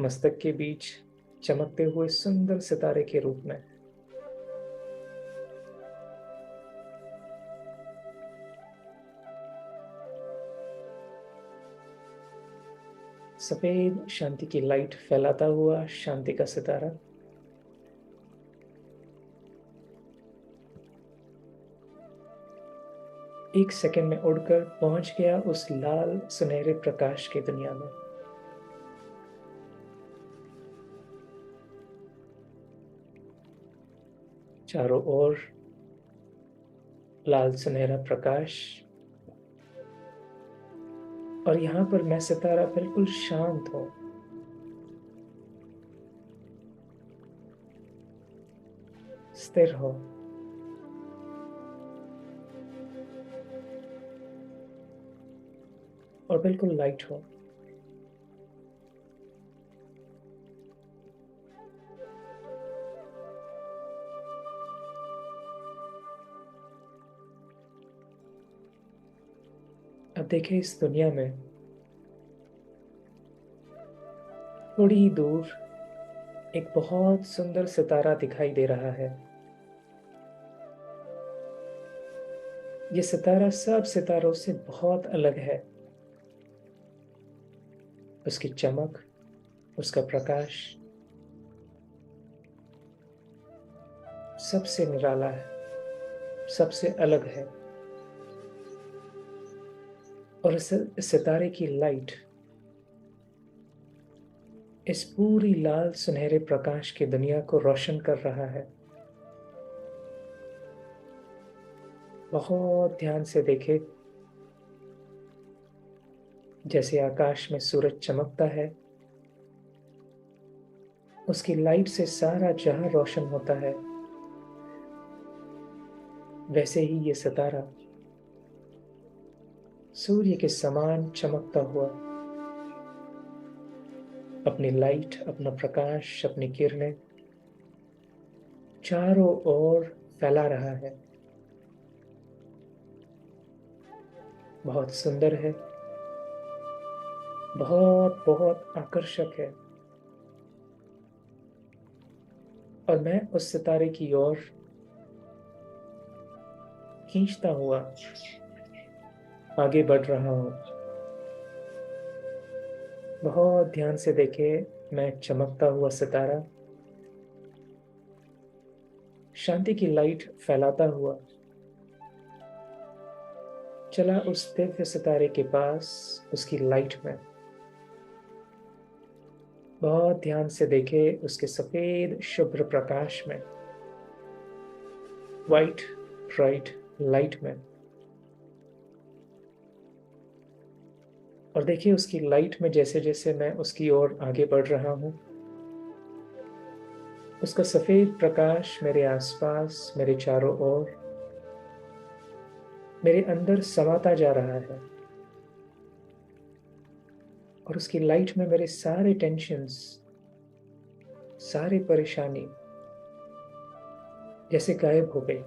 मस्तक के बीच चमकते हुए सुंदर सितारे के रूप में। सफेद शांति की लाइट फैलाता हुआ शांति का सितारा। एक सेकंड में उड़कर पहुंच गया उस लाल सुनहरे प्रकाश की दुनिया में। चारों ओर लाल सुनहरा प्रकाश, और यहां पर मैं सितारा बिल्कुल शांत हूं, स्थिर हो। और बिल्कुल लाइट हो। अब देखिए, इस दुनिया में थोड़ी ही दूर एक बहुत सुंदर सितारा दिखाई दे रहा है। ये सितारा सब सितारों से बहुत अलग है। उसकी चमक, उसका प्रकाश सबसे निराला है, सबसे अलग है। और इस सितारे की लाइट इस पूरी लाल सुनहरे प्रकाश की दुनिया को रोशन कर रहा है। बहुत ध्यान से देखे, जैसे आकाश में सूरज चमकता है, उसकी लाइट से सारा जहां रोशन होता है, वैसे ही ये सितारा सूर्य के समान चमकता हुआ अपनी लाइट, अपना प्रकाश, अपनी किरणें चारों ओर फैला रहा है। बहुत सुंदर है, बहुत बहुत आकर्षक है। और मैं उस सितारे की ओर खींचता हुआ आगे बढ़ रहा हूं। बहुत ध्यान से देखे, मैं चमकता हुआ सितारा शांति की लाइट फैलाता हुआ चला उस दिव्य सितारे के पास, उसकी लाइट में। बहुत ध्यान से देखे, उसके सफेद शुभ्र प्रकाश में, वाइट ब्राइट लाइट में। और देखिए, उसकी लाइट में जैसे जैसे मैं उसकी ओर आगे बढ़ रहा हूं, उसका सफेद प्रकाश मेरे आसपास, मेरे चारों ओर, मेरे अंदर समाता जा रहा है। और उसकी लाइट में मेरे सारे टेंशन्स, सारी परेशानी जैसे गायब हो गई।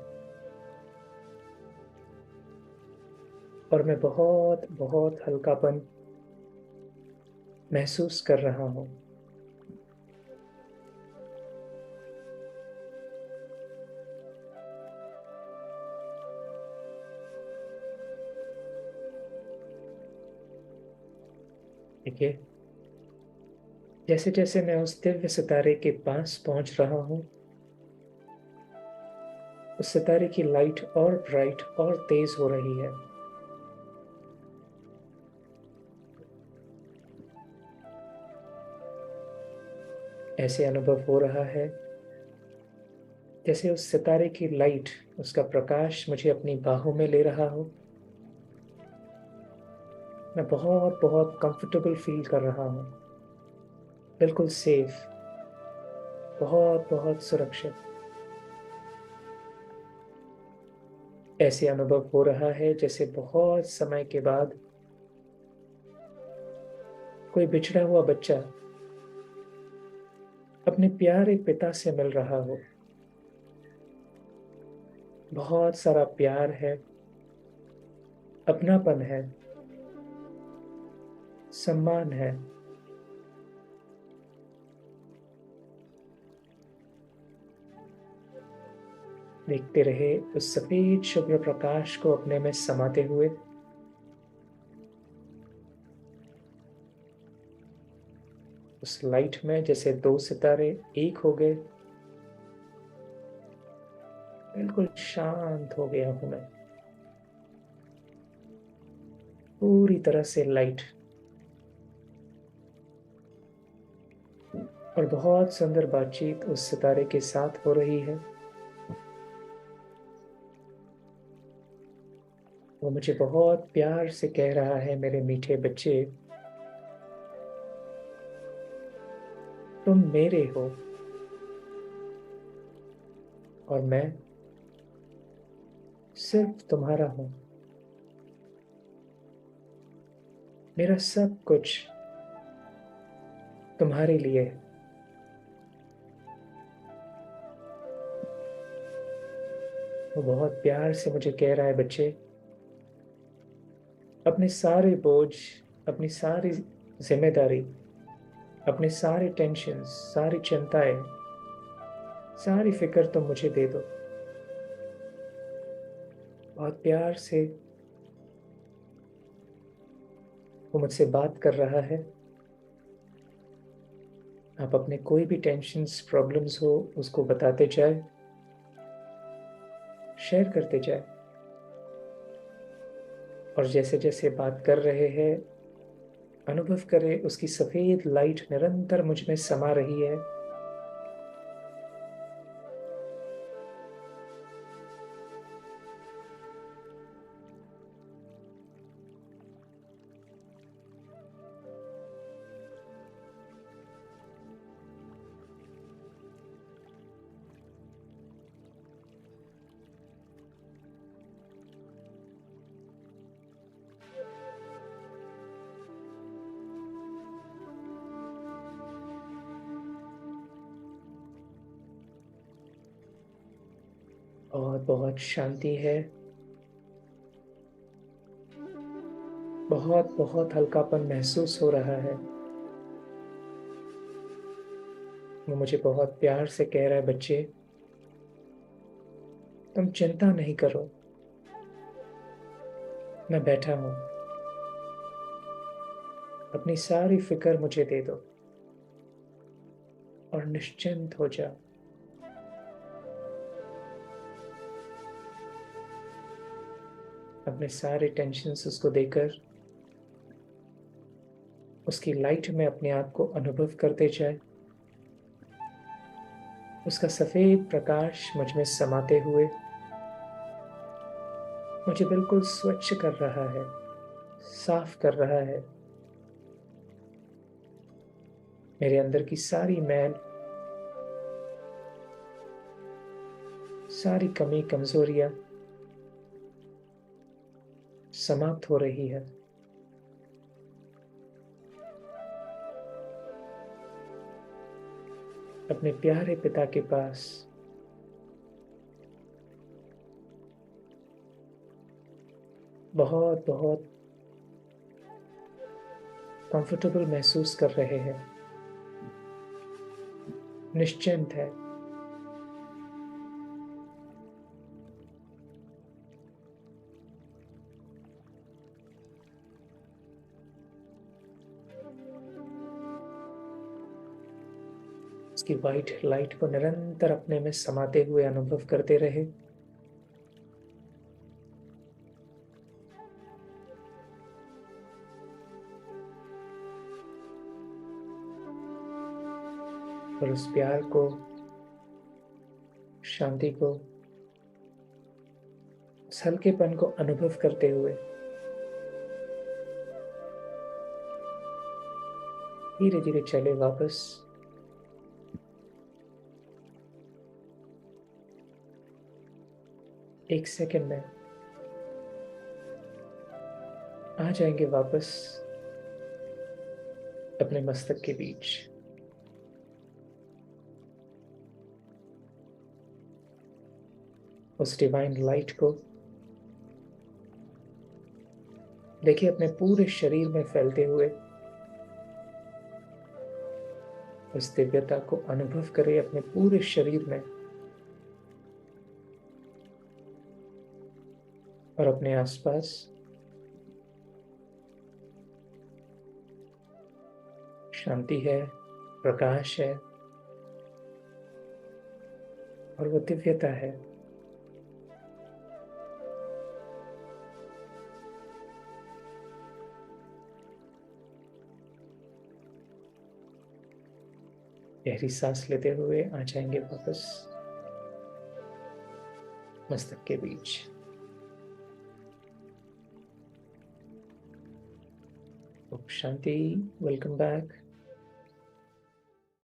और मैं बहुत बहुत हल्कापन महसूस कर रहा हूं। ठीक है, जैसे जैसे मैं उस दिव्य सितारे के पास पहुंच रहा हूं, उस सितारे की लाइट और ब्राइट और तेज हो रही है। ऐसे अनुभव हो रहा है जैसे उस सितारे की लाइट, उसका प्रकाश मुझे अपनी बाहों में ले रहा हो। मैं बहुत बहुत कंफर्टेबल फील कर रहा हूँ, बिल्कुल सेफ, बहुत बहुत सुरक्षित। ऐसे अनुभव हो रहा है जैसे बहुत समय के बाद कोई बिछड़ा हुआ बच्चा अपने प्यारे पिता से मिल रहा हो। बहुत सारा प्यार है, अपनापन है, सम्मान है। देखते रहे उस सफेद शुभ्र प्रकाश को अपने में समाते हुए। उस लाइट में जैसे दो सितारे एक हो गए। बिल्कुल शांत हो गया हूं मैं, पूरी तरह से लाइट। और बहुत सुंदर बातचीत उस सितारे के साथ हो रही है। वो मुझे बहुत प्यार से कह रहा है, मेरे मीठे बच्चे, तुम मेरे हो और मैं सिर्फ तुम्हारा हूं। मेरा सब कुछ तुम्हारे लिए है। वो बहुत प्यार से मुझे कह रहा है, बच्चे, अपने सारे बोझ, अपनी सारी जिम्मेदारी, अपने सारे टेंशन, सारी चिंताएं, सारी फिक्र तुम मुझे दे दो। बहुत प्यार से वो मुझसे बात कर रहा है। आप अपने कोई भी टेंशन्स, प्रॉब्लम्स हो, उसको बताते जाए, शेयर करते जाए। और जैसे जैसे बात कर रहे हैं, अनुभव करें उसकी सफेद लाइट निरंतर मुझ में समा रही है। और बहुत शांति है। बहुत बहुत हल्कापन महसूस हो रहा है। वो मुझे बहुत प्यार से कह रहा है, बच्चे, तुम चिंता नहीं करो, मैं बैठा हूं। अपनी सारी फिक्र मुझे दे दो और निश्चिंत हो जाओ। अपने सारे टेंशन्स उसको देकर उसकी लाइट में अपने आप को अनुभव करते जाए। उसका सफेद प्रकाश मुझ में समाते हुए मुझे बिल्कुल स्वच्छ कर रहा है, साफ कर रहा है। मेरे अंदर की सारी मैल, सारी कमी कमजोरियां समाप्त हो रही है। अपने प्यारे पिता के पास बहुत बहुत कंफर्टेबल महसूस कर रहे हैं, निश्चिंत है। उसकी वाइट लाइट को निरंतर अपने में समाते हुए अनुभव करते रहे। और उस प्यार को, शांति को, उस हल्केपन को अनुभव करते हुए धीरे धीरे चले वापस। एक सेकंड में आ जाएंगे वापस अपने मस्तक के बीच। उस डिवाइन लाइट को देखिए अपने पूरे शरीर में फैलते हुए। उस दिव्यता को अनुभव करें अपने पूरे शरीर में। और अपने आसपास शांति है, प्रकाश है और वो दिव्यता है। गहरी सांस लेते हुए आ जाएंगे वापस मस्तक के बीच। तो शांति, वेलकम बैक।